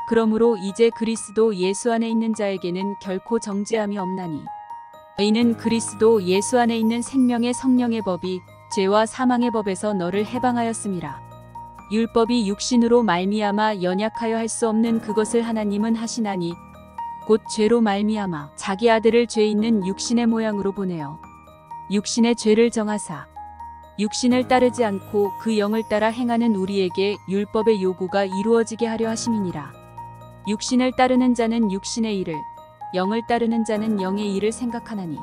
그러므로 이제 그리스도 예수 안에 있는 자에게는 결코 정죄함이 없나니 이는 그리스도 예수 안에 있는 생명의 성령의 법이 죄와 사망의 법에서 너를 해방하였음이라. 율법이 육신으로 말미암아 연약하여 할 수 없는 그것을 하나님은 하시나니 곧 죄로 말미암아 자기 아들을 죄 있는 육신의 모양으로 보내어 육신의 죄를 정하사 육신을 따르지 않고 그 영을 따라 행하는 우리에게 율법의 요구가 이루어지게 하려 하심이니라. 육신을 따르는 자는 육신의 일을, 영을 따르는 자는 영의 일을 생각하나니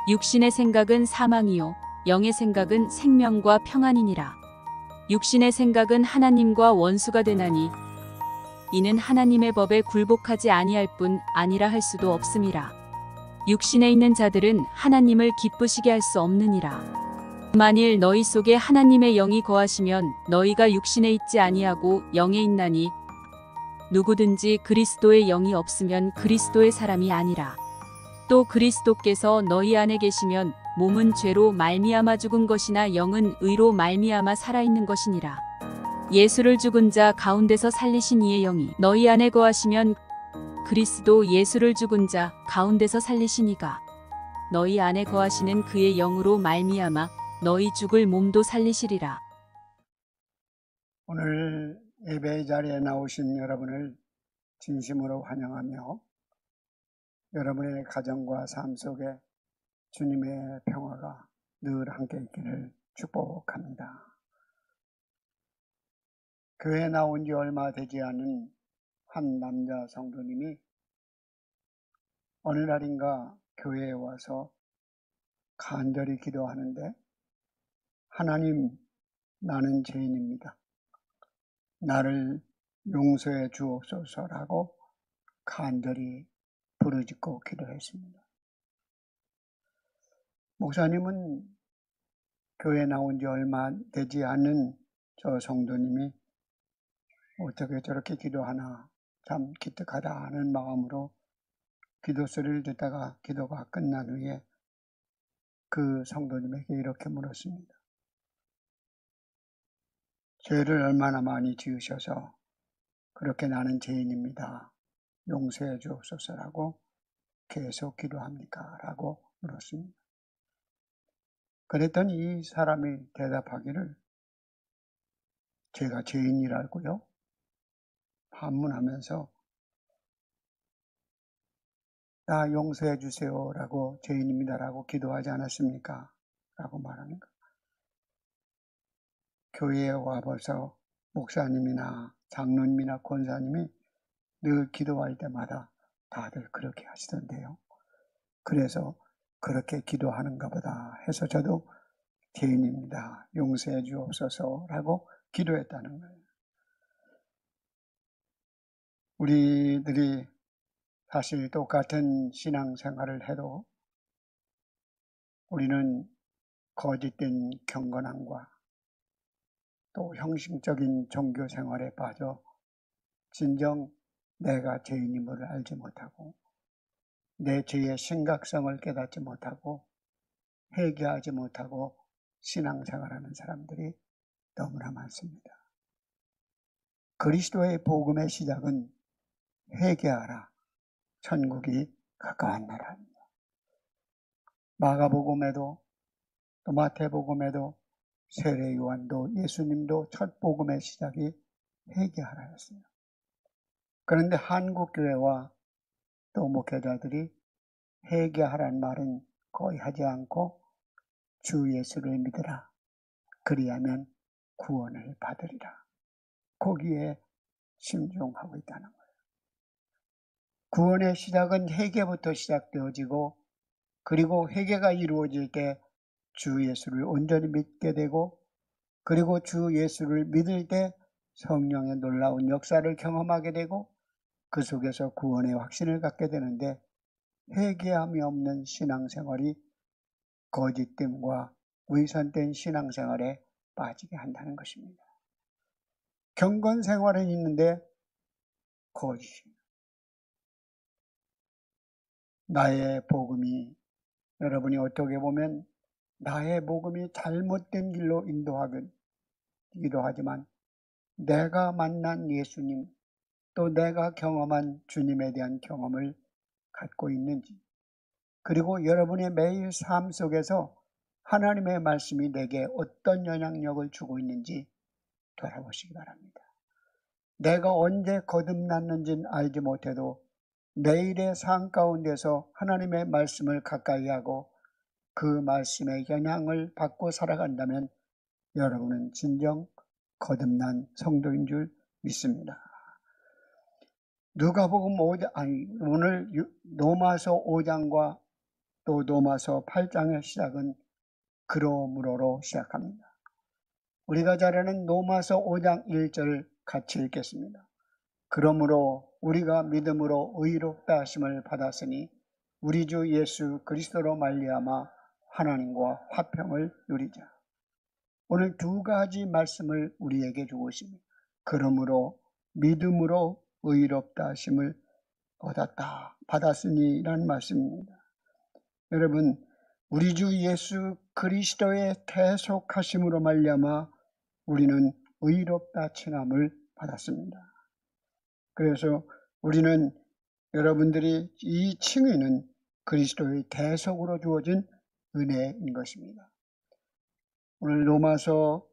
육신의 생각은 사망이요 영의 생각은 생명과 평안이니라. 육신의 생각은 하나님과 원수가 되나니 이는 하나님의 법에 굴복하지 아니할 뿐 아니라 할 수도 없음이라. 육신에 있는 자들은 하나님을 기쁘시게 할 수 없느니라. 만일 너희 속에 하나님의 영이 거하시면 너희가 육신에 있지 아니하고 영에 있나니 누구든지 그리스도의 영이 없으면 그리스도의 사람이 아니라. 또 그리스도께서 너희 안에 계시면 몸은 죄로 말미암아 죽은 것이나 영은 의로 말미암아 살아있는 것이니라. 예수를 죽은 자 가운데서 살리신 이의 영이 너희 안에 거하시면 그리스도 예수를 죽은 자 가운데서 살리신 이가 너희 안에 거하시는 그의 영으로 말미암아 너희 죽을 몸도 살리시리라. 오늘 예배 자리에 나오신 여러분을 진심으로 환영하며 여러분의 가정과 삶 속에 주님의 평화가 늘 함께 있기를 축복합니다. 교회에 나온 지 얼마 되지 않은 한 남자 성도님이 어느 날인가 교회에 와서 간절히 기도하는데, 하나님, 나는 죄인입니다. 나를 용서해 주옵소서라고 간절히 부르짖고 기도했습니다. 목사님은 교회에 나온 지 얼마 되지 않은 저 성도님이 어떻게 저렇게 기도하나 참 기특하다 하는 마음으로 기도 소리를 듣다가 기도가 끝난 후에 그 성도님에게 이렇게 물었습니다. 죄를 얼마나 많이 지으셔서 그렇게 나는 죄인입니다. 용서해 주옵소서라고 계속 기도합니까? 라고 물었습니다. 그랬더니 이 사람이 대답하기를, 제가 죄인이라고요? 반문하면서 나 용서해 주세요 라고 죄인입니다라고 기도하지 않았습니까? 라고 말하는 것. 교회에 와봐서 목사님이나 장로님이나 권사님이 늘 기도할 때마다 다들 그렇게 하시던데요. 그래서 그렇게 기도하는가 보다 해서 저도 죄인입니다. 용서해 주옵소서라고 기도했다는 거예요. 우리들이 사실 똑같은 신앙생활을 해도 우리는 거짓된 경건함과 또 형식적인 종교생활에 빠져 진정 내가 죄인임을 알지 못하고 내 죄의 심각성을 깨닫지 못하고 회개하지 못하고 신앙생활하는 사람들이 너무나 많습니다. 그리스도의 복음의 시작은 회개하라, 천국이 가까운 나라입니다. 마가복음에도 또 마태복음에도 세례 요한도 예수님도 첫 복음의 시작이 회개하라였어요. 그런데 한국교회와 또 목회자들이 회개하라는 말은 거의 하지 않고 주 예수를 믿으라, 그리하면 구원을 받으리라, 거기에 심중하고 있다는 거예요. 구원의 시작은 회개부터 시작되어지고, 그리고 회개가 이루어질 때 주 예수를 온전히 믿게 되고, 그리고 주 예수를 믿을 때 성령의 놀라운 역사를 경험하게 되고, 그 속에서 구원의 확신을 갖게 되는데, 회개함이 없는 신앙생활이 거짓됨과 위선된 신앙생활에 빠지게 한다는 것입니다. 경건생활은 있는데 거짓이에요. 나의 복음이, 여러분이 어떻게 보면 나의 복음이 잘못된 길로 인도하기도 하지만 내가 만난 예수님, 또 내가 경험한 주님에 대한 경험을 갖고 있는지, 그리고 여러분의 매일 삶 속에서 하나님의 말씀이 내게 어떤 영향력을 주고 있는지 돌아보시기 바랍니다. 내가 언제 거듭났는지는 알지 못해도 매일의 삶 가운데서 하나님의 말씀을 가까이 하고 그 말씀의 영향을 받고 살아간다면 여러분은 진정 거듭난 성도인 줄 믿습니다. 누가복음 5장, 오늘 로마서 5장과 또 로마서 8장의 시작은 그러므로로 시작합니다. 우리가 잘 아는 로마서 5장 1절 같이 읽겠습니다. 그러므로 우리가 믿음으로 의롭다 하심을 받았으니 우리 주 예수 그리스도로 말미암아 하나님과 화평을 누리자. 오늘 두 가지 말씀을 우리에게 주고 있습니다. 그러므로 믿음으로 의롭다 하심을 받았으니라는 말씀입니다. 여러분, 우리 주 예수 그리스도의 대속하심으로 말미암아 우리는 의롭다 칭함을 받았습니다. 그래서 우리는, 여러분들이 이 칭의는 그리스도의 대속으로 주어진 은혜인 것입니다. 오늘 로마서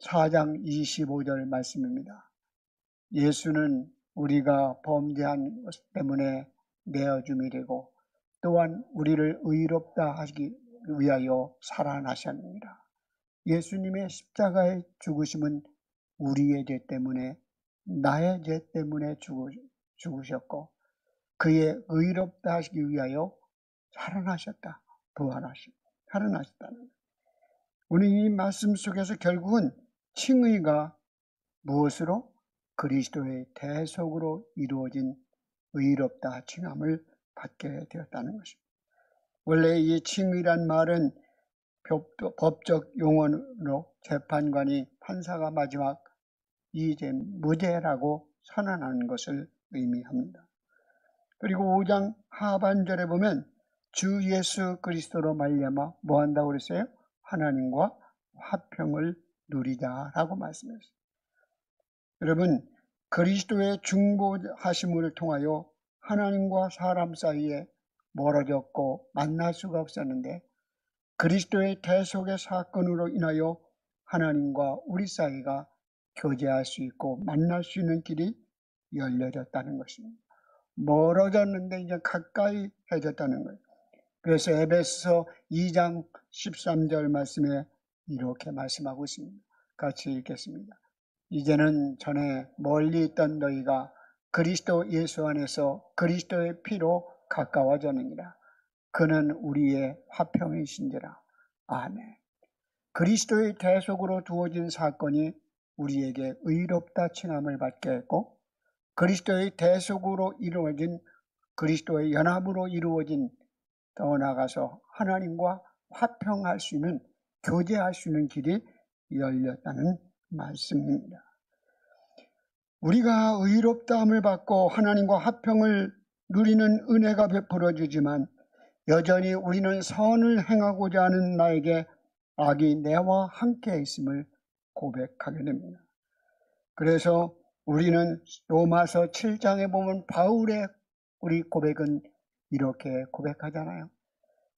4장 25절 말씀입니다. 예수는 우리가 범죄한 것 때문에 내어줌이 되고 또한 우리를 의롭다 하기 위하여 살아나셨느니라. 예수님의 십자가의 죽으심은 우리의 죄 때문에, 나의 죄 때문에 죽으셨고 그의 의롭다 하시기 위하여 살아나셨다. 부활하시고 살아나셨다는 거예요. 우리 이 말씀 속에서 결국은 칭의가 무엇으로? 그리스도의 대속으로 이루어진 의롭다 칭함을 받게 되었다는 것입니다. 원래 이 칭의란 말은 법적 용어로 재판관이, 판사가 마지막 이제 무죄라고 선언하는 것을 의미합니다. 그리고 5장 하반절에 보면 주 예수 그리스도로 말미암아 뭐 한다고 그랬어요? 하나님과 화평을 누리자라고 말씀했어요. 여러분, 그리스도의 중보하심을 통하여 하나님과 사람 사이에 멀어졌고 만날 수가 없었는데 그리스도의 대속의 사건으로 인하여 하나님과 우리 사이가 교제할 수 있고 만날 수 있는 길이 열려졌다는 것입니다. 멀어졌는데 이제 가까이 해졌다는 거예요. 그래서 에베소서 2장 13절 말씀에 이렇게 말씀하고 있습니다. 같이 읽겠습니다. 이제는 전에 멀리 있던 너희가 그리스도 예수 안에서 그리스도의 피로 가까워졌느니라. 그는 우리의 화평이신지라. 아멘. 그리스도의 대속으로 두어진 사건이 우리에게 의롭다 칭함을 받게 했고, 그리스도의 대속으로 이루어진, 그리스도의 연합으로 이루어진, 더 나아가서 하나님과 화평할 수 있는, 교제할 수 있는 길이 열렸다는 말씀입니다. 우리가 의롭다함을 받고 하나님과 화평을 누리는 은혜가 베풀어지지만 여전히 우리는 선을 행하고자 하는 나에게 악이 내와 함께 있음을 고백하게 됩니다. 그래서 우리는 로마서 7장에 보면 바울의 우리 고백은 이렇게 고백하잖아요.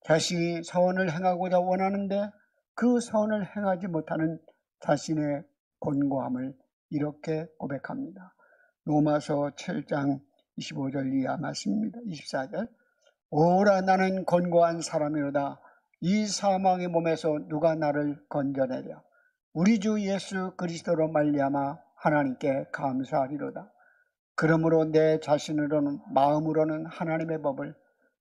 자신이 선을 행하고자 원하는데 그 선을 행하지 못하는 자신의 곤고함을 이렇게 고백합니다. 로마서 7장 25절 이하 말씀입니다. 24절. 오라 나는 곤고한 사람이로다. 이 사망의 몸에서 누가 나를 건져내랴. 우리 주 예수 그리스도로 말미암아 하나님께 감사하리로다. 그러므로 내 자신으로는, 마음으로는 하나님의 법을,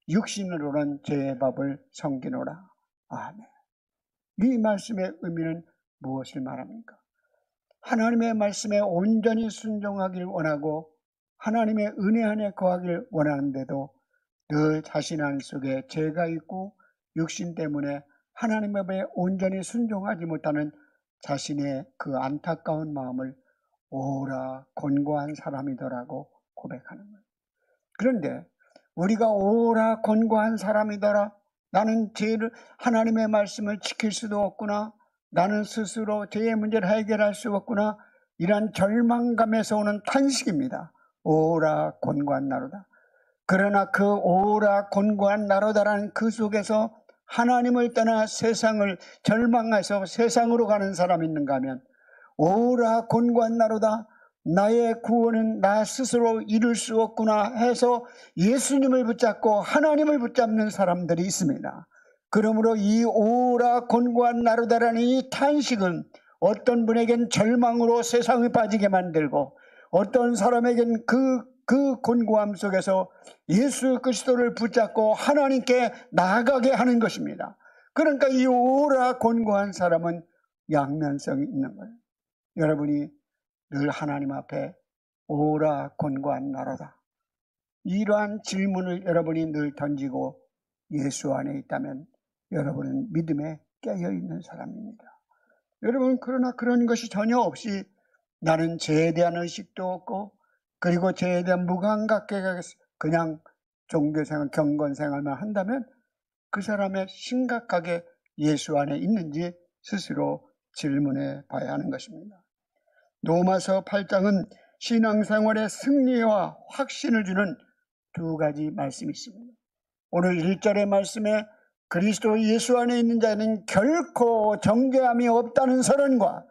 육신으로는 죄의 법을 섬기노라. 아멘. 이 말씀의 의미는 무엇을 말합니까? 하나님의 말씀에 온전히 순종하길 원하고 하나님의 은혜 안에 거하길 원하는데도 늘 자신 안 속에 죄가 있고 육신 때문에 하나님의 법에 온전히 순종하지 못하는 자신의 그 안타까운 마음을 오라 곤고한 사람이더라고 고백하는 거예요. 그런데 우리가 오라 곤고한 사람이더라, 나는 죄를, 하나님의 말씀을 지킬 수도 없구나, 나는 스스로 죄의 문제를 해결할 수 없구나, 이러한 절망감에서 오는 탄식입니다. 오라 곤고한 나로다. 그러나 그 오라 곤고한 나로다라는 그 속에서 하나님을 떠나 세상을 절망해서 세상으로 가는 사람이 있는가 하면 오라 곤고한 나로다. 나의 구원은 나 스스로 이룰 수 없구나 해서 예수님을 붙잡고 하나님을 붙잡는 사람들이 있습니다. 그러므로 이 오라 곤고한 나로다라는 이 탄식은 어떤 분에겐 절망으로 세상에 빠지게 만들고 어떤 사람에겐 그 곤고함 속에서 예수 그리스도를 붙잡고 하나님께 나아가게 하는 것입니다. 그러니까 이 오라 곤고한 사람은 양면성이 있는 거예요. 여러분이 늘 하나님 앞에 오라 곤고한 나로다. 이러한 질문을 여러분이 늘 던지고 예수 안에 있다면 여러분은 믿음에 깨어있는 사람입니다. 여러분, 그러나 그런 것이 전혀 없이 나는 죄에 대한 의식도 없고 그리고 죄에 대한 무감각해가 그냥 종교생활, 경건생활만 한다면 그 사람의 심각하게 예수 안에 있는지 스스로 질문해 봐야 하는 것입니다. 로마서 8장은 신앙생활의 승리와 확신을 주는 두 가지 말씀이 있습니다. 오늘 1절의 말씀에 그리스도 예수 안에 있는 자는 결코 정죄함이 없다는 선언과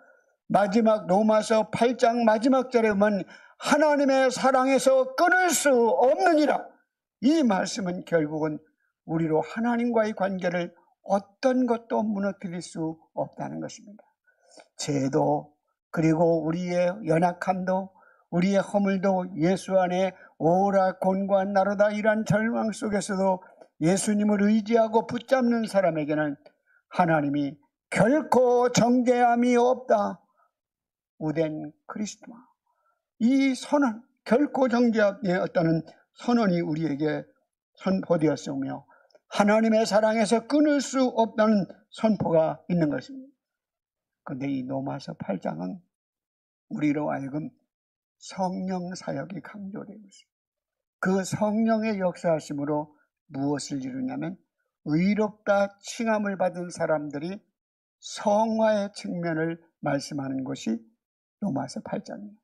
마지막 로마서 8장 마지막 절에 보면 하나님의 사랑에서 끊을 수 없느니라. 이 말씀은 결국은 우리로 하나님과의 관계를 어떤 것도 무너뜨릴 수 없다는 것입니다. 죄도 그리고 우리의 연약함도 우리의 허물도 예수 안에 오라 곤고한 나로다 이란 절망 속에서도 예수님을 의지하고 붙잡는 사람에게는 하나님이 결코 정죄함이 없다. 우덴 그리스도마. 이 선언, 결코 정죄함이 없다는 선언이 우리에게 선포되었으며 하나님의 사랑에서 끊을 수 없다는 선포가 있는 것입니다. 그런데 이 로마서 8장은 우리로 하여금 성령 사역이 강조되고 있습니다. 그 성령의 역사하심으로 무엇을 이루냐면 의롭다 칭함을 받은 사람들이 성화의 측면을 말씀하는 것이 로마서 8장입니다.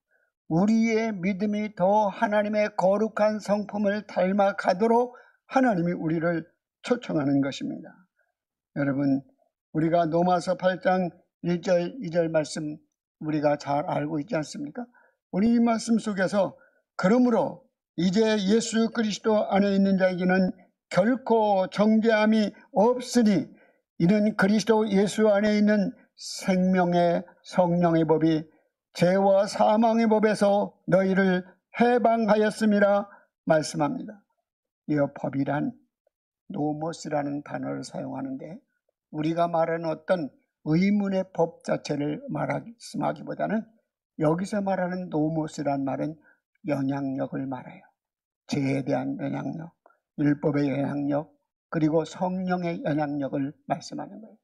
우리의 믿음이 더 하나님의 거룩한 성품을 닮아가도록 하나님이 우리를 초청하는 것입니다. 여러분, 우리가 로마서 8장 1절 2절 말씀 우리가 잘 알고 있지 않습니까? 우리 이 말씀 속에서 그러므로 이제 예수 그리스도 안에 있는 자에게는 결코 정죄함이 없으니 이는 그리스도 예수 안에 있는 생명의 성령의 법이 죄와 사망의 법에서 너희를 해방하였음이라 말씀합니다. 이 법이란 노모스라는 단어를 사용하는데 우리가 말하는 어떤 의문의 법 자체를 말하기보다는 여기서 말하는 노모스란 말은 영향력을 말해요. 죄에 대한 영향력, 율법의 영향력, 그리고 성령의 영향력을 말씀하는 거예요.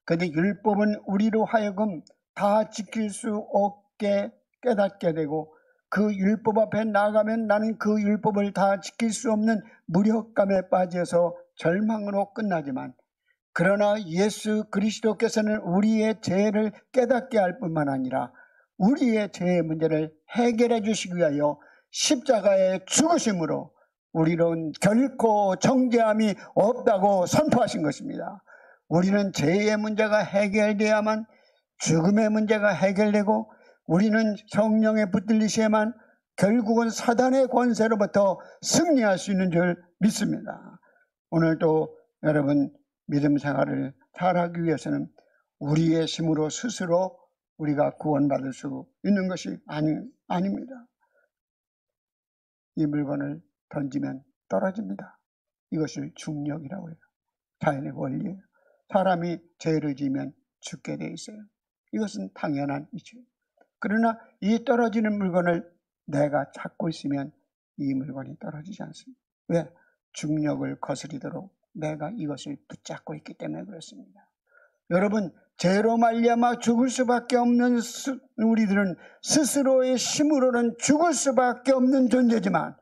그런데 율법은 우리로 하여금 다 지킬 수 없게 깨닫게 되고 그 율법 앞에 나가면 나는 그 율법을 다 지킬 수 없는 무력감에 빠져서 절망으로 끝나지만 그러나 예수 그리스도께서는 우리의 죄를 깨닫게 할 뿐만 아니라 우리의 죄의 문제를 해결해 주시기 위하여 십자가의 죽으심으로 우리는 결코 정죄함이 없다고 선포하신 것입니다. 우리는 죄의 문제가 해결돼야만 죽음의 문제가 해결되고 우리는 성령에 붙들리셔야만 결국은 사단의 권세로부터 승리할 수 있는 줄 믿습니다. 오늘도 여러분 믿음 생활을 잘하기 위해서는 우리의 힘으로 스스로 우리가 구원받을 수 있는 것이 아닙니다. 이 물건을 던지면 떨어집니다. 이것을 중력이라고 해요. 자연의 원리예요. 사람이 죄를 지으면 죽게 돼 있어요. 이것은 당연한 이치예요. 그러나 이 떨어지는 물건을 내가 찾고 있으면 이 물건이 떨어지지 않습니다. 왜? 중력을 거스리도록 내가 이것을 붙잡고 있기 때문에 그렇습니다. 여러분, 죄로 말미암아 죽을 수밖에 없는 우리들은 스스로의 힘으로는 죽을 수밖에 없는 존재지만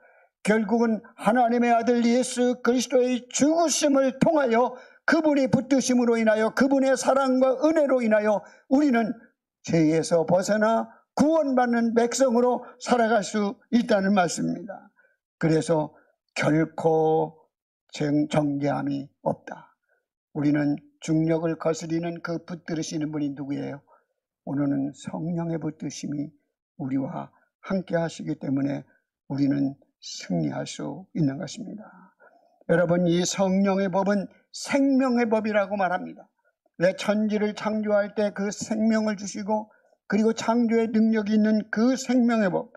결국은 하나님의 아들 예수 그리스도의 죽으심을 통하여 그분이 붙드심으로 인하여 그분의 사랑과 은혜로 인하여 우리는 죄에서 벗어나 구원받는 백성으로 살아갈 수 있다는 말씀입니다. 그래서 결코 정죄함이 없다. 우리는 중력을 거스리는 그 붙들으시는 분이 누구예요? 오늘은 성령의 붙드심이 우리와 함께 하시기 때문에 우리는 승리할 수 있는 것입니다. 여러분, 이 성령의 법은 생명의 법이라고 말합니다. 왜 천지를 창조할 때 그 생명을 주시고 그리고 창조의 능력이 있는 그 생명의 법,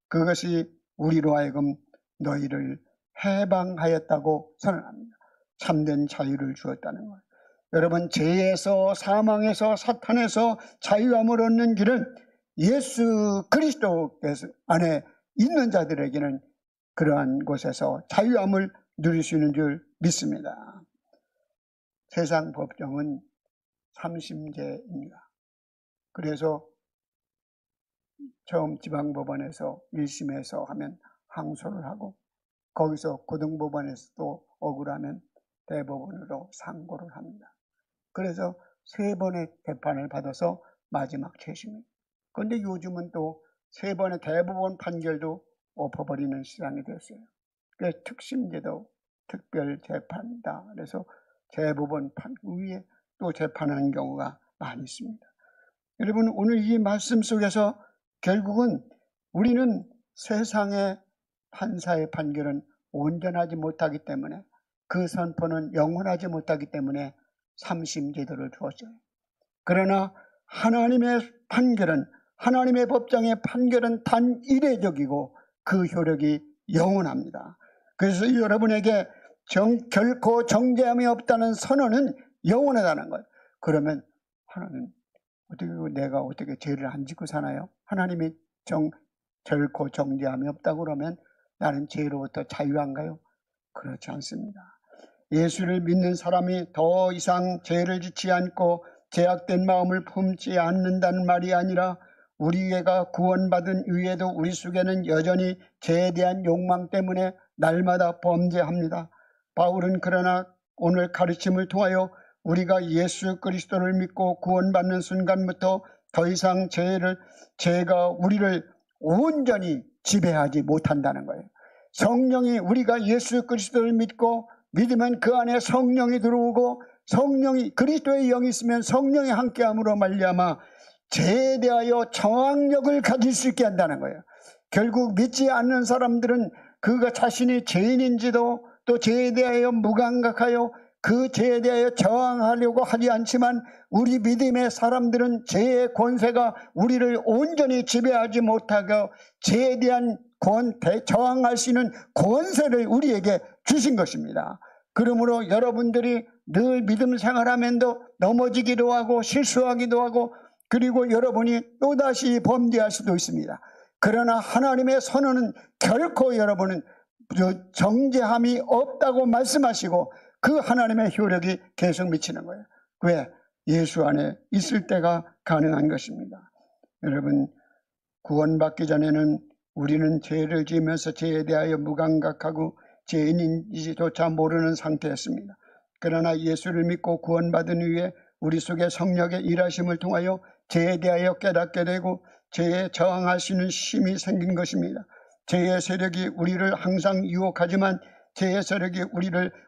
그것이 우리로 하여금 너희를 해방하였다고 선언합니다. 참된 자유를 주었다는 거예요. 여러분, 죄에서 사망에서 사탄에서 자유함을 얻는 길은 예수 그리스도 안에 있는 자들에게는 그러한 곳에서 자유함을 누릴 수 있는 줄 믿습니다. 세상 법정은 3심제입니다. 그래서 처음 지방법원에서 1심에서 하면 항소를 하고 거기서 고등법원에서도 억울하면 대법원으로 상고를 합니다. 그래서 3번의 재판을 받아서 마지막 최심입니다. 그런데 요즘은 또 3번의 대법원 판결도 엎어버리는 시장이 됐어요. 그래서 특심제도 특별재판이다. 그래서 대법원 판 위에 또 재판하는 경우가 많이 있습니다. 여러분, 오늘 이 말씀 속에서 결국은 우리는 세상의 판사의 판결은 온전하지 못하기 때문에 그 선포는 영원하지 못하기 때문에 3심 제도를 주었어요. 그러나 하나님의 판결은, 하나님의 법정의 판결은 단 이례적이고 그 효력이 영원합니다. 그래서 여러분에게 결코 정죄함이 없다는 선언은 영원하다는 거예요. 그러면 하나님, 내가 어떻게 죄를 안 짓고 사나요? 하나님이 결코 정죄함이 없다고 그러면 나는 죄로부터 자유한가요? 그렇지 않습니다. 예수를 믿는 사람이 더 이상 죄를 짓지 않고 죄악된 마음을 품지 않는다는 말이 아니라 우리가 구원받은 이후에도 우리 속에는 여전히 죄에 대한 욕망 때문에 날마다 범죄합니다. 바울은 그러나 오늘 가르침을 통하여 우리가 예수 그리스도를 믿고 구원받는 순간부터 더 이상 죄가 우리를 온전히 지배하지 못한다는 거예요. 성령이, 우리가 예수 그리스도를 믿고 믿으면 그 안에 성령이 들어오고 성령이, 그리스도의 영이 있으면 성령이 함께함으로 말미암아 죄에 대하여 저항력을 가질 수 있게 한다는 거예요. 결국 믿지 않는 사람들은 그가 자신이 죄인인지도 또 죄에 대하여 무감각하여 그 죄에 대하여 저항하려고 하지 않지만 우리 믿음의 사람들은 죄의 권세가 우리를 온전히 지배하지 못하고 죄에 대한 저항할 수 있는 권세를 우리에게 주신 것입니다. 그러므로 여러분들이 늘 믿음 생활하면도 넘어지기도 하고 실수하기도 하고 그리고 여러분이 또다시 범죄할 수도 있습니다. 그러나 하나님의 선언은 결코 여러분은 정죄함이 없다고 말씀하시고 그 하나님의 효력이 계속 미치는 거예요. 왜? 예수 안에 있을 때가 가능한 것입니다. 여러분, 구원받기 전에는 우리는 죄를 지으면서 죄에 대하여 무감각하고 죄인인지조차 모르는 상태였습니다. 그러나 예수를 믿고 구원받은 후에 우리 속에 성령의 일하심을 통하여 죄에 대하여 깨닫게 되고 죄에 저항할 수 있는 힘이 생긴 것입니다. 죄의 세력이 우리를 항상 유혹하지만 죄의 세력이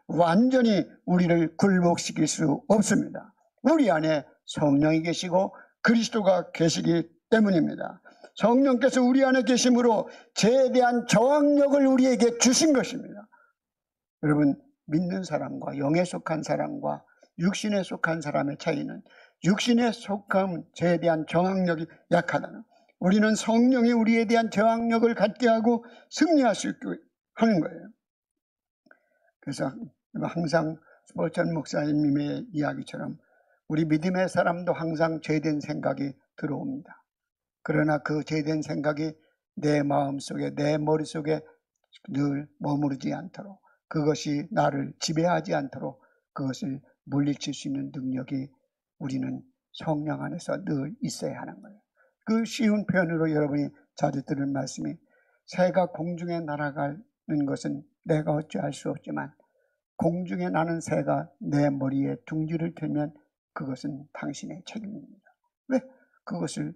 완전히 우리를 굴복시킬 수 없습니다. 우리 안에 성령이 계시고 그리스도가 계시기 때문입니다. 성령께서 우리 안에 계심으로 죄에 대한 저항력을 우리에게 주신 것입니다. 여러분, 믿는 사람과 영에 속한 사람과 육신에 속한 사람의 차이는 육신에 속한 죄에 대한 저항력이 약하다는, 우리는 성령이 우리에 대한 저항력을 갖게 하고 승리할 수 있게 하는 거예요. 그래서 항상 스포천 목사님의 이야기처럼 우리 믿음의 사람도 항상 죄된 생각이 들어옵니다. 그러나 그 죄된 생각이 내 마음속에, 내 머릿속에 늘 머무르지 않도록, 그것이 나를 지배하지 않도록 그것을 물리칠 수 있는 능력이 우리는 성령 안에서 늘 있어야 하는 거예요. 그 쉬운 표현으로 여러분이 자주 들은 말씀이, 새가 공중에 날아가는 것은 내가 어찌할 수 없지만 공중에 나는 새가 내 머리에 둥지를 틀면, 네, 그것은 당신의 책임입니다. 왜? 그것을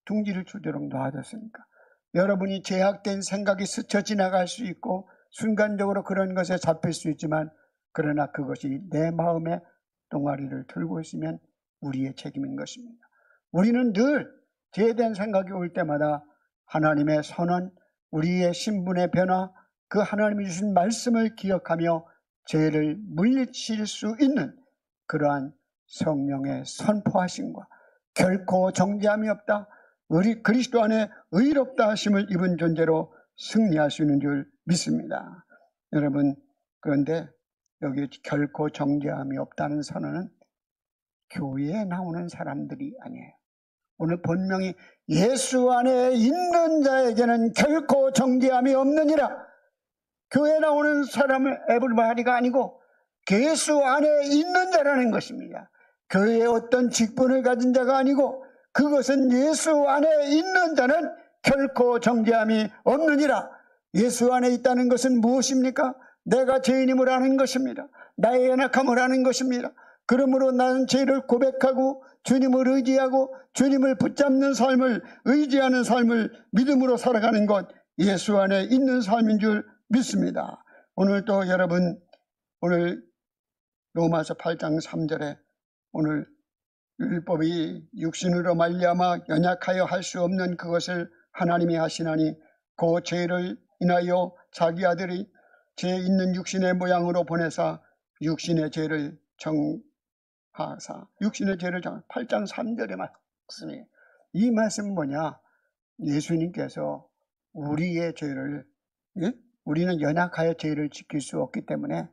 둥지를 주도록 놔뒀으니까. 여러분이 제약된 생각이 스쳐 지나갈 수 있고 순간적으로 그런 것에 잡힐 수 있지만, 그러나 그것이 내 마음의 동아리를 들고 있으면 우리의 책임인 것입니다. 우리는 늘 죄된 생각이 올 때마다 하나님의 선언, 우리의 신분의 변화, 그 하나님이 주신 말씀을 기억하며 죄를 물리칠 수 있는 그러한 성령의 선포하심과 결코 정죄함이 없다, 우리 그리스도 안에 의롭다 하심을 입은 존재로 승리할 수 있는 줄 믿습니다. 여러분, 그런데 여기 결코 정죄함이 없다는 선언은 교회에 나오는 사람들이 아니에요. 오늘 본명이 예수 안에 있는 자에게는 결코 정죄함이 없느니라. 교회에 나오는 사람을 에브리바디가 아니고 예수 안에 있는 자라는 것입니다. 교회에 어떤 직분을 가진 자가 아니고 그것은 예수 안에 있는 자는 결코 정죄함이 없느니라. 예수 안에 있다는 것은 무엇입니까? 내가 죄인임을 아는 것입니다. 나의 연약함을 아는 것입니다. 그러므로 나는 죄를 고백하고 주님을 의지하고 주님을 붙잡는 삶을, 의지하는 삶을 믿음으로 살아가는 것, 예수 안에 있는 삶인 줄 믿습니다. 오늘 또 여러분, 오늘 로마서 8장 3절에 오늘 율법이 육신으로 말미암아 연약하여 할 수 없는 그것을 하나님이 하시나니 그 죄를 인하여 자기 아들이 죄 있는 육신의 모양으로 보내사 육신의 죄를 정하사, 육신의 죄를 8장 3절의 말씀이에요. 이 말씀은 뭐냐? 예수님께서 우리의 죄를, 우리는 연약하여 죄를 지킬 수 없기 때문에,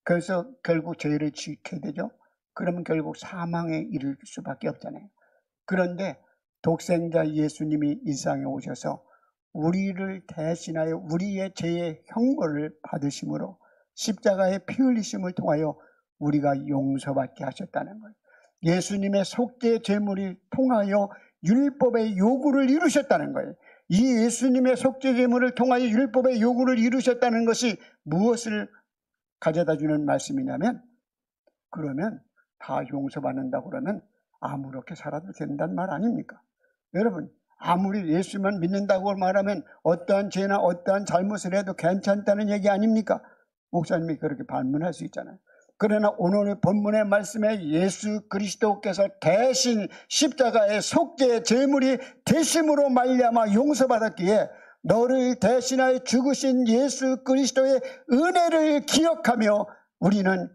그래서 결국 죄를 지켜야 되죠. 그러면 결국 사망에 이를 수밖에 없잖아요. 그런데 독생자 예수님이 이 세상에 오셔서 우리를 대신하여 우리의 죄의 형벌을 받으심으로 십자가의 피 흘리심을 통하여 우리가 용서받게 하셨다는 거예요. 예수님의 속죄 제물이 통하여 율법의 요구를 이루셨다는 거예요. 이 예수님의 속죄 제물을 통하여 율법의 요구를 이루셨다는 것이 무엇을 가져다주는 말씀이냐면, 그러면 다 용서받는다고 그러면 아무렇게 살아도 된다는 말 아닙니까? 여러분, 아무리 예수만 믿는다고 말하면 어떠한 죄나 어떠한 잘못을 해도 괜찮다는 얘기 아닙니까? 목사님이 그렇게 반문할 수 있잖아요. 그러나 오늘의 본문의 말씀에 예수 그리스도께서 대신 십자가의 속죄의 제물이 되심으로 말미암아 용서받았기에 너를 대신하여 죽으신 예수 그리스도의 은혜를 기억하며 우리는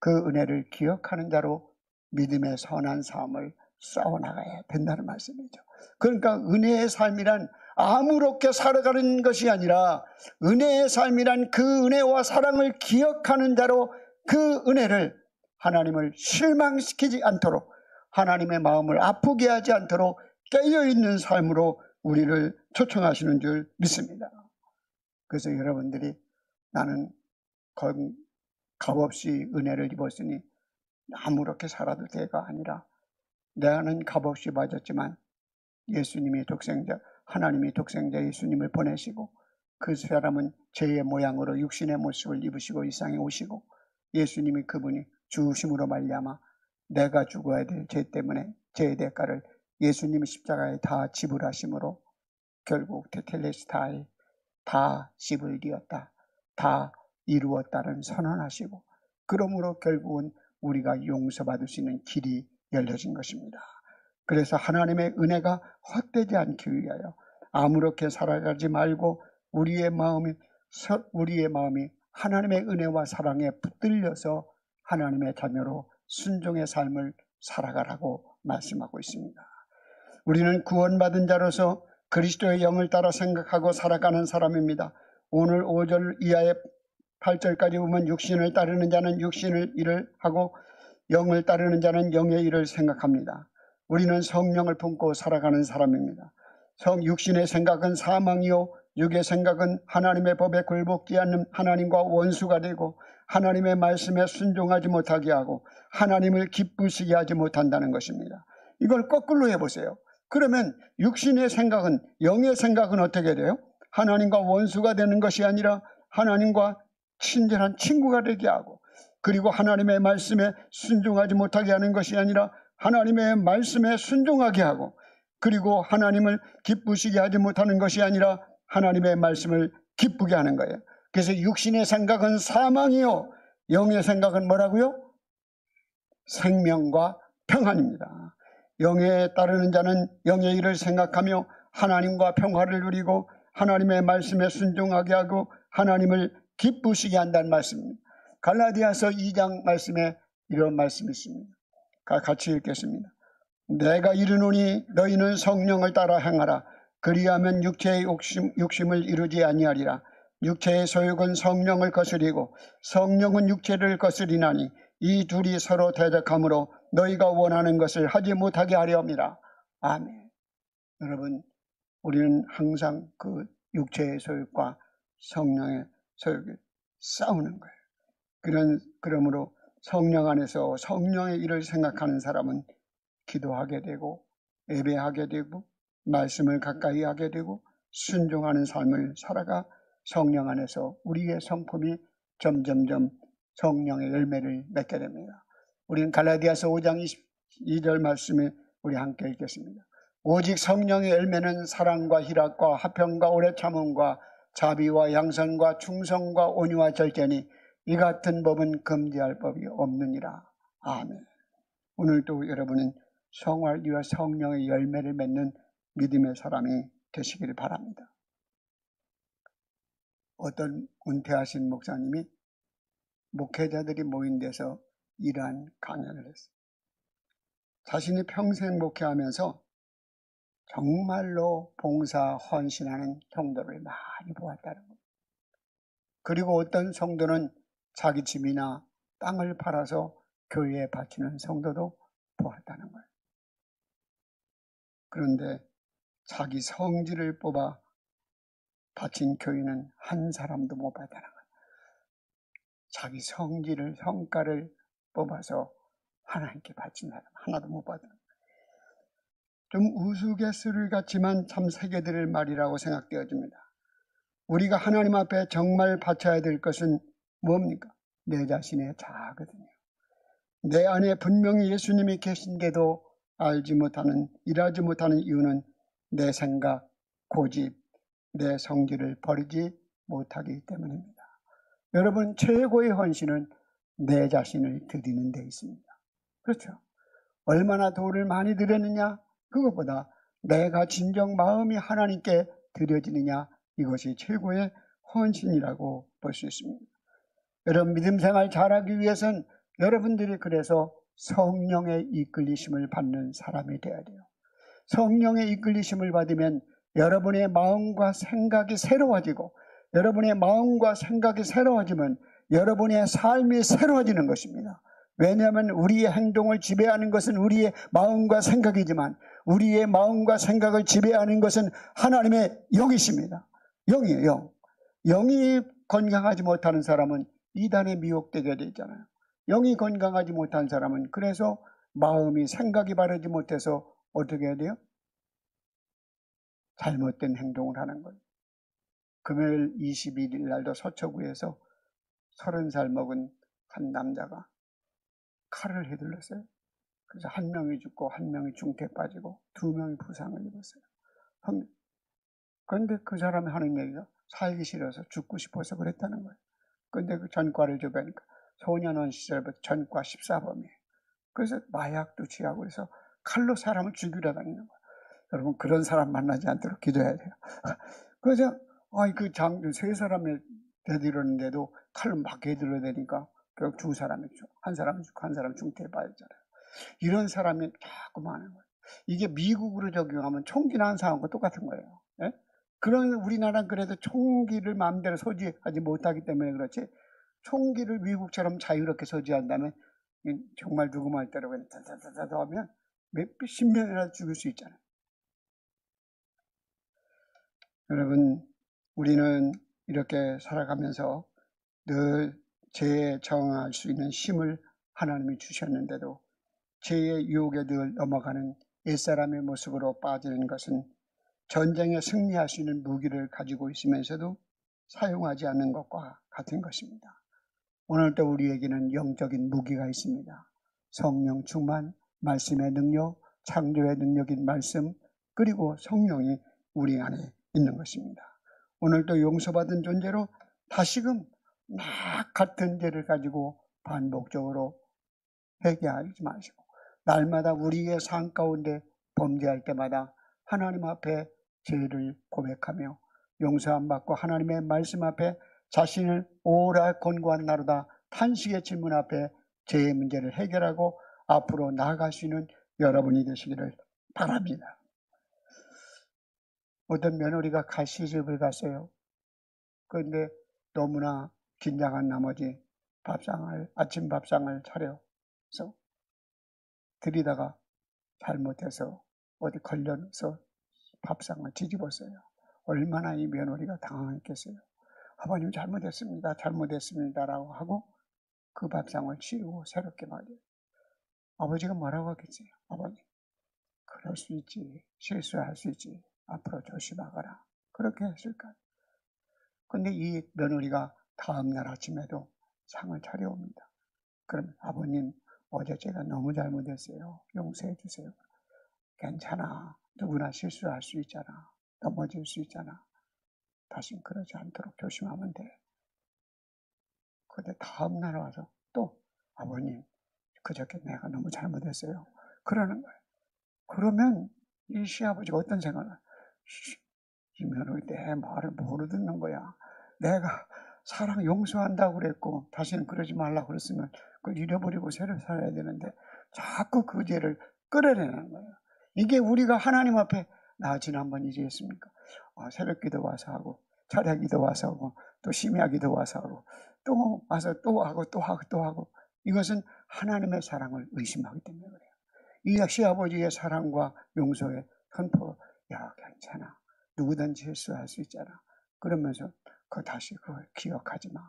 그 은혜를 기억하는 자로 믿음의 선한 삶을 싸워나가야 된다는 말씀이죠. 그러니까 은혜의 삶이란 아무렇게 살아가는 것이 아니라 은혜의 삶이란 그 은혜와 사랑을 기억하는 자로 그 은혜를, 하나님을 실망시키지 않도록, 하나님의 마음을 아프게 하지 않도록 깨어있는 삶으로 우리를 초청하시는 줄 믿습니다. 그래서 여러분들이 나는 값없이 은혜를 입었으니 아무렇게 살아도 돼가 아니라, 나는 값없이 맞았지만 예수님이 독생자, 하나님이 독생자 예수님을 보내시고 그 사람은 죄의 모양으로 육신의 모습을 입으시고 이 세상에 오시고, 예수님이 그분이 죽으심으로 말미암아 내가 죽어야 될 죄 때문에 죄의 대가를 예수님이 십자가에 다 지불하심으로 결국 테텔레스타이 다 집을 지었다, 다 이루었다는 선언하시고, 그러므로 결국은 우리가 용서받을 수 있는 길이 열려진 것입니다. 그래서 하나님의 은혜가 헛되지 않기 위하여 아무렇게 살아가지 말고 우리의 마음이 하나님의 은혜와 사랑에 붙들려서 하나님의 자녀로 순종의 삶을 살아가라고 말씀하고 있습니다. 우리는 구원받은 자로서 그리스도의 영을 따라 생각하고 살아가는 사람입니다. 오늘 5절 이하의 8절까지 보면 육신을 따르는 자는 육신의 일을 하고 영을 따르는 자는 영의 일을 생각합니다. 우리는 성령을 품고 살아가는 사람입니다. 육신의 생각은 사망이요 육의 생각은 하나님의 법에 굴복지 않는 하나님과 원수가 되고 하나님의 말씀에 순종하지 못하게 하고 하나님을 기쁘시게 하지 못한다는 것입니다. 이걸 거꾸로 해보세요. 그러면 육신의 생각은, 영의 생각은 어떻게 돼요? 하나님과 원수가 되는 것이 아니라 하나님과 친절한 친구가 되게 하고, 그리고 하나님의 말씀에 순종하지 못하게 하는 것이 아니라 하나님의 말씀에 순종하게 하고, 그리고 하나님을 기쁘시게 하지 못하는 것이 아니라 하나님의 말씀을 기쁘게 하는 거예요. 그래서 육신의 생각은 사망이요, 영의 생각은 뭐라고요? 생명과 평안입니다. 영에 따르는 자는 영의 일을 생각하며 하나님과 평화를 누리고 하나님의 말씀에 순종하게 하고 하나님을 기쁘시게 한다는 말씀입니다. 갈라디아서 2장 말씀에 이런 말씀이 있습니다. 같이 읽겠습니다. 내가 이르노니 너희는 성령을 따라 행하라. 그리하면 육체의 욕심을 이루지 아니하리라. 육체의 소욕은 성령을 거스리고 성령은 육체를 거스리나니 이 둘이 서로 대적하므로 너희가 원하는 것을 하지 못하게 하려 함이라. 아멘. 여러분, 우리는 항상 그 육체의 소욕과 성령의 소욕이 싸우는 거예요. 그러므로 성령 안에서 성령의 일을 생각하는 사람은 기도하게 되고 예배하게 되고 말씀을 가까이 하게 되고 순종하는 삶을 살아가 성령 안에서 우리의 성품이 점점점 성령의 열매를 맺게 됩니다. 우리는 갈라디아서 5장 22절 말씀에 우리 함께 읽겠습니다. 오직 성령의 열매는 사랑과 희락과 화평과 오래 참음과 자비와 양선과 충성과 온유와 절제니 이 같은 법은 금지할 법이 없느니라. 아멘. 오늘도 여러분은 성화와 성령의 열매를 맺는 믿음의 사람이 되시기를 바랍니다. 어떤 은퇴하신 목사님이 목회자들이 모인 데서 이러한 강연을 했어요. 자신이 평생 목회하면서 정말로 봉사 헌신하는 성도를 많이 보았다는 겁니다. 그리고 어떤 성도는 자기 집이나 땅을 팔아서 교회에 바치는 성도도 보았다는 거예요. 그런데 자기 성질을 뽑아 바친 교인은 한 사람도 못 봤다는 거예요. 자기 성질을, 성과를 뽑아서 하나님께 바친 사람 하나도 못 봤다는 거예요. 좀 우스갯소리 같지만 참 새겨들을 말이라고 생각되어집니다. 우리가 하나님 앞에 정말 바쳐야 될 것은 뭡니까? 내 자신의 자아거든요. 내 안에 분명히 예수님이 계신데도 알지 못하는, 일하지 못하는 이유는 내 생각, 고집, 내 성질을 버리지 못하기 때문입니다. 여러분, 최고의 헌신은 내 자신을 드리는 데 있습니다. 그렇죠? 얼마나 돈을 많이 드렸느냐? 그것보다 내가 진정 마음이 하나님께 드려지느냐? 이것이 최고의 헌신이라고 볼 수 있습니다. 여러분, 믿음 생활 잘하기 위해서는 여러분들이 그래서 성령의 이끌리심을 받는 사람이 되어야 돼요. 성령의 이끌리심을 받으면 여러분의 마음과 생각이 새로워지고, 여러분의 마음과 생각이 새로워지면 여러분의 삶이 새로워지는 것입니다. 왜냐하면 우리의 행동을 지배하는 것은 우리의 마음과 생각이지만 우리의 마음과 생각을 지배하는 것은 하나님의 영이십니다. 영이에요, 영. 영이 건강하지 못하는 사람은 이단에 미혹되게 되잖아요. 영이 건강하지 못한 사람은 그래서 마음이, 생각이 바르지 못해서 어떻게 해야 돼요? 잘못된 행동을 하는 거예요. 금요일 21일 날도 서초구에서 30살 먹은 한 남자가 칼을 휘둘렀어요. 그래서 한 명이 죽고 한 명이 중태에 빠지고 2명이 부상을 입었어요. 그런데 그 사람이 하는 얘기가 살기 싫어서 죽고 싶어서 그랬다는 거예요. 그런데 그 전과를 줘보니까 소년원 시절부터 전과 14범이에요. 그래서 마약도 취하고 그래서 칼로 사람을 죽이려 다니는 거예요. 여러분, 그런 사람 만나지 않도록 기도해야 돼요. 그래서 그 장교 3사람을 되들었는데도 칼로 막 되들어야 되니까 결국 2사람이 죽고 한 사람은 죽고 한 사람은 중태에 빠졌잖아요. 이런 사람이 자꾸 많은 거예요. 이게 미국으로 적용하면 총기 난 사람과 똑같은 거예요. 예? 그런 우리나라는 그래도 총기를 마음대로 소지하지 못하기 때문에 그렇지, 총기를 미국처럼 자유롭게 소지한다면 정말 누구 말대로 그냥 다다다다 하면 몇십 명이라도 죽일 수 있잖아요. 여러분, 우리는 이렇게 살아가면서 늘 죄에 저항할 수 있는 힘을 하나님이 주셨는데도 죄의 유혹에 늘 넘어가는 옛사람의 모습으로 빠지는 것은 전쟁에 승리할 수 있는 무기를 가지고 있으면서도 사용하지 않는 것과 같은 것입니다. 오늘도 우리에게는 영적인 무기가 있습니다. 성령 충만, 말씀의 능력, 창조의 능력인 말씀, 그리고 성령이 우리 안에 있는 것입니다. 오늘도 용서받은 존재로 다시금 막 같은 죄를 가지고 반복적으로 회개하지 마시고 날마다 우리의 삶 가운데 범죄할 때마다 하나님 앞에 죄를 고백하며 용서 안 받고 하나님의 말씀 앞에 자신을 오라 권고한 나로다 탄식의 질문 앞에 죄의 문제를 해결하고 앞으로 나아갈 수 있는 여러분이 되시기를 바랍니다. 어떤 며느리가 가시집을 갔어요. 그런데 너무나 긴장한 나머지 아침 밥상을 차려서 들이다가 잘못해서 어디 걸려서 밥상을 뒤집었어요. 얼마나 이 며느리가 당황했겠어요. 아버님 잘못했습니다 라고 하고 그 밥상을 치우고 새롭게 말해요. 아버지가 뭐라고 하겠어요? 아버님 그럴 수 있지, 실수할 수 있지, 앞으로 조심하거라, 그렇게 했을까요? 근데 이 며느리가 다음날 아침에도 상을 차려옵니다. 그럼 아버님 어제 제가 너무 잘못했어요. 용서해 주세요. 괜찮아. 누구나 실수할 수 있잖아. 넘어질 수 있잖아. 다신 그러지 않도록 조심하면 돼. 근데 다음날 와서 또 아버님 그저께 내가 너무 잘못했어요. 그러는 거예요. 그러면 이 시아버지가 어떤 생각을 해요? 이 며느리 내 말을 모르 듣는 거야. 내가 사랑 용서한다고 그랬고 다시는 그러지 말라고 그랬으면 그걸 잃어버리고 새로 살아야 되는데 자꾸 그 죄를 끌어내는 거예요. 이게 우리가 하나님 앞에 나 지난번 이제 했습니까? 새벽 기도 와서 하고 철야 기도 와서 하고 또 심야 기도 와서 하고 또 와서 또 하고 또 하고 또 하고 이것은 하나님의 사랑을 의심하기 때문에 그래요. 이 시아버지의 사랑과 용서에 선포, 야 괜찮아. 누구든지 실수할 수 있잖아. 그러면서 다시 그걸 기억하지 마.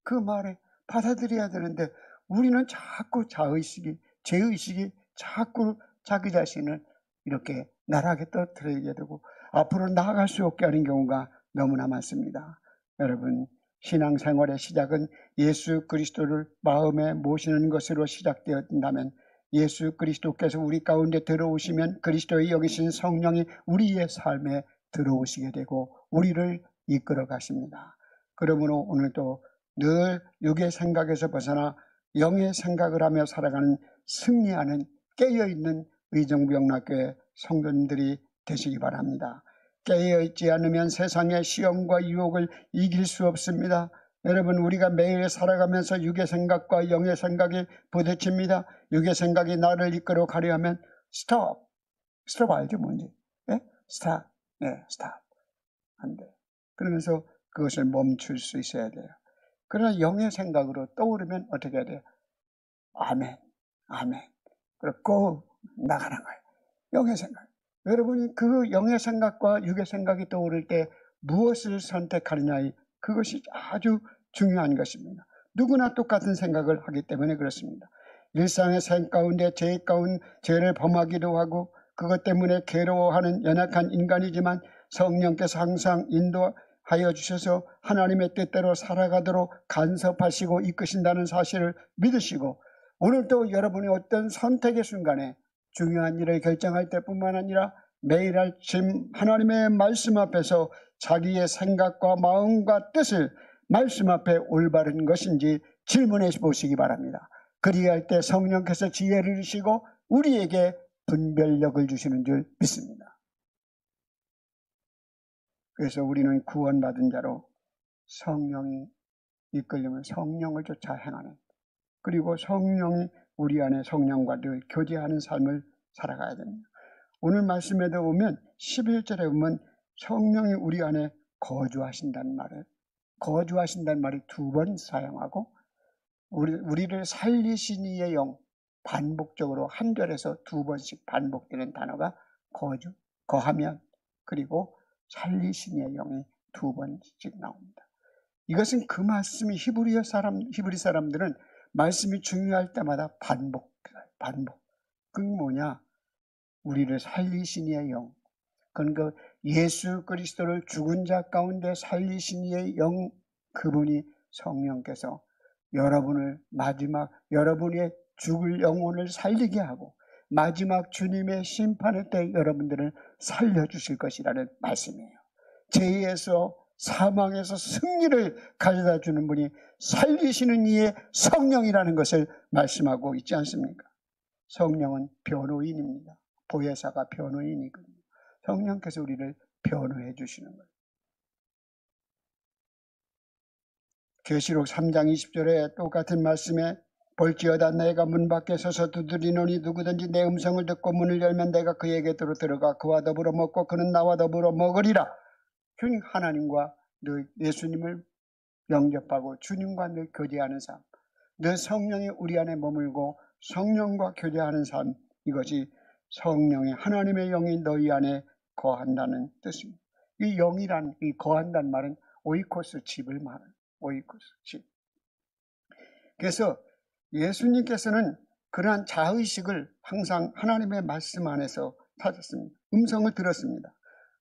그 말에 받아들여야 되는데 우리는 자꾸 죄의식이 자꾸 자기 자신을 이렇게 나락에 떨어뜨리게 되고 앞으로 나아갈 수 없게 하는 경우가 너무나 많습니다. 여러분, 신앙생활의 시작은 예수 그리스도를 마음에 모시는 것으로 시작되었다면 예수 그리스도께서 우리 가운데 들어오시면 그리스도의 여기신 성령이 우리의 삶에 들어오시게 되고 우리를 이끌어 가십니다. 그러므로 오늘도 늘 육의 생각에서 벗어나 영의 생각을 하며 살아가는 승리하는 깨어있는 의정부영락교회 성도님들이 되시기 바랍니다. 깨어있지 않으면 세상의 시험과 유혹을 이길 수 없습니다. 여러분, 우리가 매일 살아가면서 육의 생각과 영의 생각이 부딪힙니다. 육의 생각이 나를 이끌어 가려 하면 스톱 알죠 뭔지? 네? 스탑. 안 돼. 그러면서 그것을 멈출 수 있어야 돼요. 그러나 영의 생각으로 떠오르면 어떻게 해야 돼요? 아멘. 그리고 나가는 거예요. 영의 생각. 여러분이 그 영의 생각과 육의 생각이 떠오를 때 무엇을 선택하느냐, 그것이 아주 중요한 것입니다. 누구나 똑같은 생각을 하기 때문에 그렇습니다. 일상의 삶 가운데 죄를 범하기도 하고 그것 때문에 괴로워하는 연약한 인간이지만 성령께서 항상 인도하여 주셔서 하나님의 뜻대로 살아가도록 간섭하시고 이끄신다는 사실을 믿으시고 오늘도 여러분이 어떤 선택의 순간에 중요한 일을 결정할 때뿐만 아니라 매일 아침 하나님의 말씀 앞에서 자기의 생각과 마음과 뜻을 말씀 앞에 올바른 것인지 질문해 보시기 바랍니다. 그리할 때 성령께서 지혜를 주시고 우리에게 분별력을 주시는 줄 믿습니다. 그래서 우리는 구원받은 자로 성령이 이끌리면 성령을 쫓아 행하는, 그리고 성령이 우리 안에 성령과 늘 교제하는 삶을 살아가야 됩니다. 오늘 말씀에도 보면 11절에 보면 성령이 우리 안에 거주하신다는 말이 두 번 사용하고 우리를 살리신 이의 영, 반복적으로 한 절에서 두 번씩 반복되는 단어가 거하면, 그리고 살리신 이의 영이 두 번씩 나옵니다. 이것은 그 말씀이 히브리 사람들은 말씀이 중요할 때마다 반복. 그게 뭐냐? 우리를 살리신 이의 영. 그건 예수 그리스도를 죽은 자 가운데 살리신 이의 영, 그분이 성령께서 여러분의 죽을 영혼을 살리게 하고 마지막 주님의 심판의 때 여러분들을 살려주실 것이라는 말씀이에요. 죄에서 사망에서 승리를 가져다 주는 분이 살리시는 이의 성령이라는 것을 말씀하고 있지 않습니까? 성령은 변호인입니다. 보혜사가 변호인이거든요. 성령께서 우리를 변호해 주시는 거예요. 계시록 3장 20절에 똑같은 말씀에 볼지어다 내가 문 밖에 서서 두드리노니 누구든지 내 음성을 듣고 문을 열면 내가 그에게 들어가 그와 더불어 먹고 그는 나와 더불어 먹으리라. 주님 하나님과 늘 예수님을 영접하고 주님과 늘 교제하는 삶, 늘 성령이 우리 안에 머물고 성령과 교제하는 삶, 이것이 성령의 하나님의 영이 너희 안에 거한다는 뜻입니다. 이 영이란, 이 거한다는 말은 오이코스 집을 말해요. 오이코스 집. 그래서 예수님께서는 그러한 자의식을 항상 하나님의 말씀 안에서 찾았습니다. 음성을 들었습니다.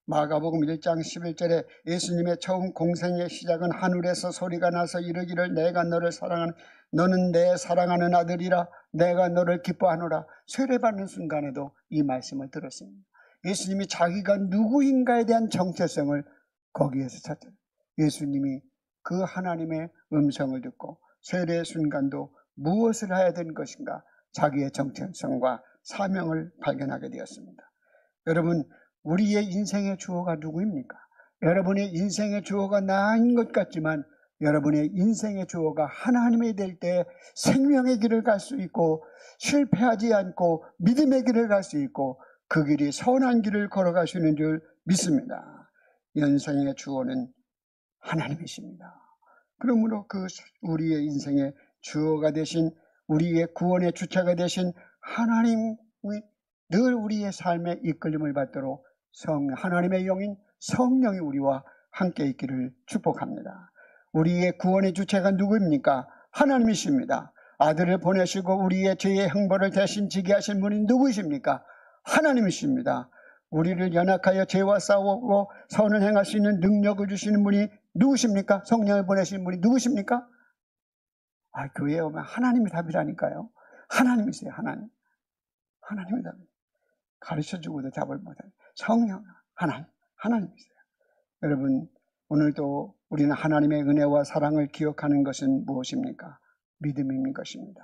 마가복음 1장 11절에 예수님의 처음 공생의 시작은 하늘에서 소리가 나서 이르기를 내가 너를 사랑하는 너는 내 사랑하는 아들이라 내가 너를 기뻐하노라. 세례받는 순간에도 이 말씀을 들었습니다. 예수님이 자기가 누구인가에 대한 정체성을 거기에서 찾아요. 예수님이 그 하나님의 음성을 듣고 세례의 순간도 무엇을 해야 되는 것인가 자기의 정체성과 사명을 발견하게 되었습니다. 여러분, 우리의 인생의 주어가 누구입니까? 여러분의 인생의 주어가 나인 것 같지만 여러분의 인생의 주어가 하나님이 될 때 생명의 길을 갈 수 있고 실패하지 않고 믿음의 길을 갈 수 있고 그 길이 선한 길을 걸어가시는 줄 믿습니다. 인생의 주어는 하나님이십니다. 그러므로 그 우리의 인생의 주어가 되신 우리의 구원의 주체가 되신 하나님이 늘 우리의 삶에 이끌림을 받도록 하나님의 영인 성령이 우리와 함께 있기를 축복합니다. 우리의 구원의 주체가 누구입니까? 하나님이십니다. 아들을 보내시고 우리의 죄의 형벌을 대신 지게 하신 분이 누구이십니까? 하나님이십니다. 우리를 연약하여 죄와 싸우고 선을 행할 수 있는 능력을 주시는 분이 누구십니까? 성령을 보내신 분이 누구십니까? 교회에 오면 하나님이 답이라니까요. 하나님이세요. 하나님이 답이에요. 가르쳐주고도 답을 못해요. 성령, 하나님이세요. 여러분, 오늘도 우리는 하나님의 은혜와 사랑을 기억하는 것은 무엇입니까? 믿음인 것입니다.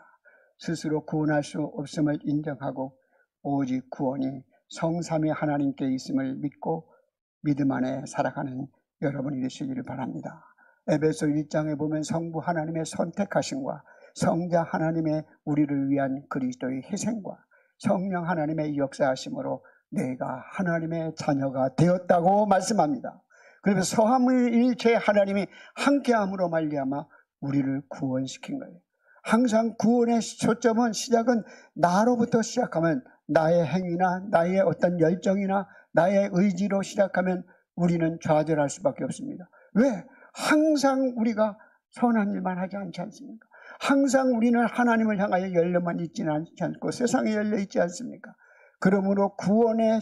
스스로 구원할 수 없음을 인정하고 오직 구원이 성삼위 하나님께 있음을 믿고 믿음 안에 살아가는 여러분이 되시기를 바랍니다. 에베소 1장에 보면 성부 하나님의 선택하심과 성자 하나님의 우리를 위한 그리스도의 희생과 성령 하나님의 역사하심으로 내가 하나님의 자녀가 되었다고 말씀합니다. 그래서 서함일체 하나님이 함께함으로 말미암아 우리를 구원시킨 거예요. 항상 구원의 초점은 시작은 나로부터 시작하면 나의 행위나 나의 어떤 열정이나 나의 의지로 시작하면 우리는 좌절할 수밖에 없습니다. 왜? 항상 우리가 선한 일만 하지 않지 않습니까? 항상 우리는 하나님을 향하여 열려만 있지는 않지 않고 세상에 열려 있지 않습니까? 그러므로 구원의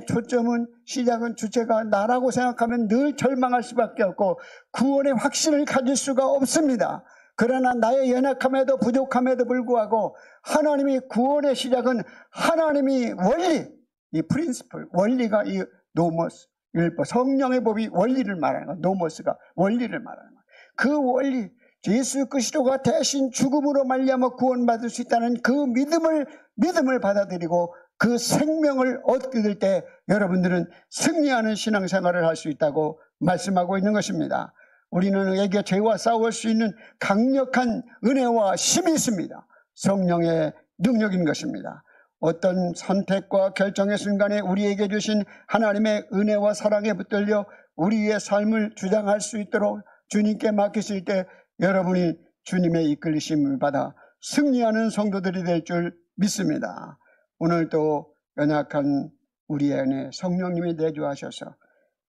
초점은 시작은 주체가 나라고 생각하면 늘 절망할 수밖에 없고 구원의 확신을 가질 수가 없습니다. 그러나 나의 연약함에도 부족함에도 불구하고 하나님이 구원의 시작은 하나님이 원리, 이 프린시플, 원리가 이 노모스, 율법, 성령의 법이 원리를 말하는 거예요. 노모스가 원리를 말하는 거예요. 그 원리, 예수 그리스도가 대신 죽음으로 말미암아 구원받을 수 있다는 그 믿음을 받아들이고 그 생명을 얻게 될 때 여러분들은 승리하는 신앙생활을 할 수 있다고 말씀하고 있는 것입니다. 우리는 우리에게 죄와 싸울 수 있는 강력한 은혜와 힘이 있습니다. 성령의 능력인 것입니다. 어떤 선택과 결정의 순간에 우리에게 주신 하나님의 은혜와 사랑에 붙들려 우리의 삶을 주장할 수 있도록 주님께 맡기실 때 여러분이 주님의 이끌리심을 받아 승리하는 성도들이 될 줄 믿습니다. 오늘도 연약한 우리 안에 성령님이 내주하셔서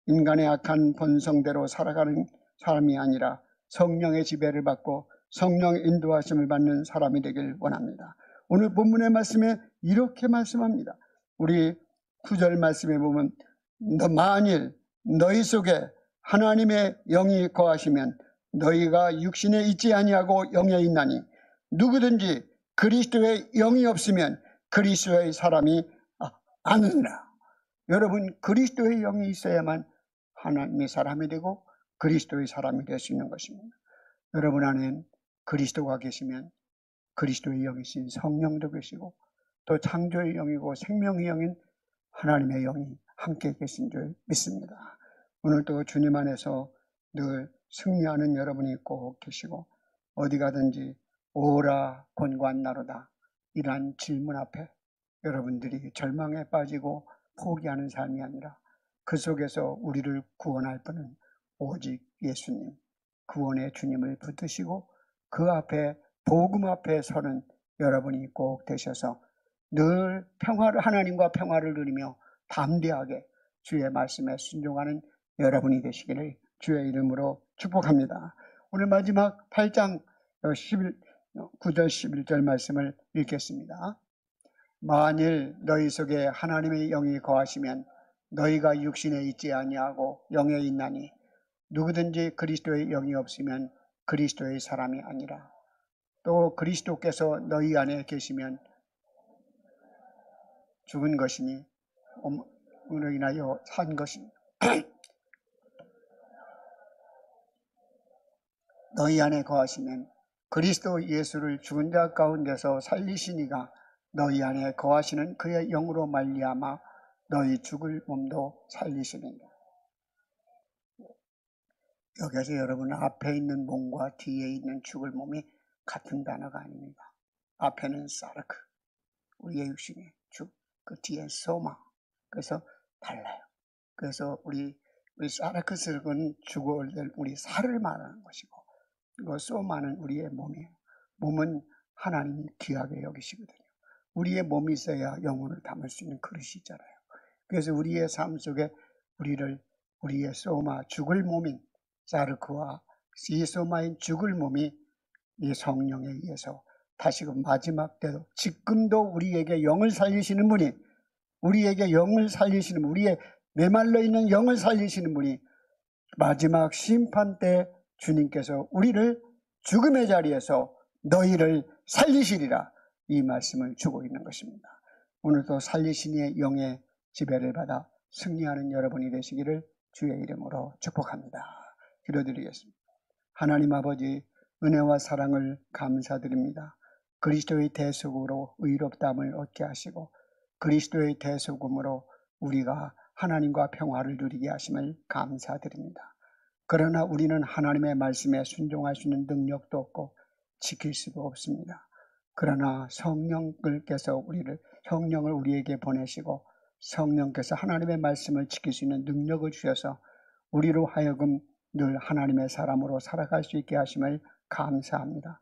인간의 악한 본성대로 살아가는 사람이 아니라 성령의 지배를 받고 성령의 인도하심을 받는 사람이 되길 원합니다. 오늘 본문의 말씀에 이렇게 말씀합니다. 우리 9절 말씀에 보면 만일 너희 속에 하나님의 영이 거하시면 너희가 육신에 있지 아니하고 영에 있나니 누구든지 그리스도의 영이 없으면 그리스도의 사람이 아니라. 여러분, 그리스도의 영이 있어야만 하나님의 사람이 되고 그리스도의 사람이 될 수 있는 것입니다. 여러분 안에는 그리스도가 계시면 그리스도의 영이신 성령도 계시고 또 창조의 영이고 생명의 영인 하나님의 영이 함께 계신 줄 믿습니다. 오늘도 주님 안에서 늘 승리하는 여러분이 꼭 계시고 어디 가든지 오라 권고한나로다 이러한 질문 앞에 여러분들이 절망에 빠지고 포기하는 삶이 아니라 그 속에서 우리를 구원할 분은 오직 예수님, 구원의 주님을 붙드시고 그 앞에 복음 앞에 서는 여러분이 꼭 되셔서 늘 하나님과 평화를 누리며 담대하게 주의 말씀에 순종하는 여러분이 되시기를 주의 이름으로 축복합니다. 오늘 마지막 8장 9절 11절 말씀을 읽겠습니다. 만일 너희 속에 하나님의 영이 거하시면 너희가 육신에 있지 아니하고 영에 있나니 누구든지 그리스도의 영이 없으면 그리스도의 사람이 아니라. 또 그리스도께서 너희 안에 계시면 죽은 것이니 으로 인하여 산 것입니다. 너희 안에 거하시면 그리스도 예수를 죽은 자 가운데서 살리시니가 너희 안에 거하시는 그의 영으로 말미암아 너희 죽을 몸도 살리시느니라. 여기서 여러분 앞에 있는 몸과 뒤에 있는 죽을 몸이 같은 단어가 아닙니다. 앞에는 사르크, 우리의 육신의 죽, 그 뒤에 소마. 그래서 달라요. 그래서 우리 사르크스는 죽어올 우리 살을 말하는 것이고, 그 소마는 우리의 몸이에요. 몸은 하나님이 귀하게 여기시거든요. 우리의 몸이 있어야 영혼을 담을 수 있는 그릇이잖아요. 그래서 우리의 삶 속에 우리의 소마, 죽을 몸인 사르크와 이 소마인 죽을 몸이 이 성령에 의해서 다시금 마지막 때도 지금도 우리에게 영을 살리시는 분이, 우리에게 영을 살리시는, 우리의 메말라 있는 영을 살리시는 분이 마지막 심판 때 주님께서 우리를 죽음의 자리에서 너희를 살리시리라 이 말씀을 주고 있는 것입니다. 오늘도 살리신 이의 영의 지배를 받아 승리하는 여러분이 되시기를 주의 이름으로 축복합니다. 기도드리겠습니다. 하나님 아버지, 은혜와 사랑을 감사드립니다. 그리스도의 대속으로 의롭다함을 얻게 하시고 그리스도의 대속음으로 우리가 하나님과 평화를 누리게 하심을 감사드립니다. 그러나 우리는 하나님의 말씀에 순종할 수 있는 능력도 없고 지킬 수도 없습니다. 그러나 성령께서 성령을 우리에게 보내시고 성령께서 하나님의 말씀을 지킬 수 있는 능력을 주셔서 우리로 하여금 늘 하나님의 사람으로 살아갈 수 있게 하심을 감사합니다.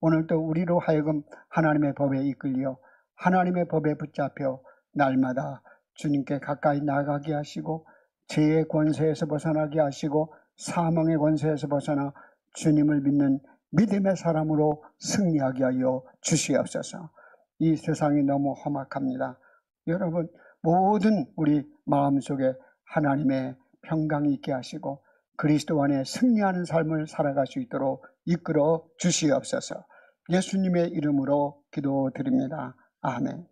오늘도 우리로 하여금 하나님의 법에 이끌려 하나님의 법에 붙잡혀 날마다 주님께 가까이 나가게 하시고 죄의 권세에서 벗어나게 하시고 사망의 권세에서 벗어나 주님을 믿는 믿음의 사람으로 승리하게 하여 주시옵소서. 이 세상이 너무 험악합니다. 여러분, 모든 우리 마음속에 하나님의 평강이 있게 하시고 그리스도 안에 승리하는 삶을 살아갈 수 있도록 이끌어 주시옵소서. 예수님의 이름으로 기도드립니다. 아멘.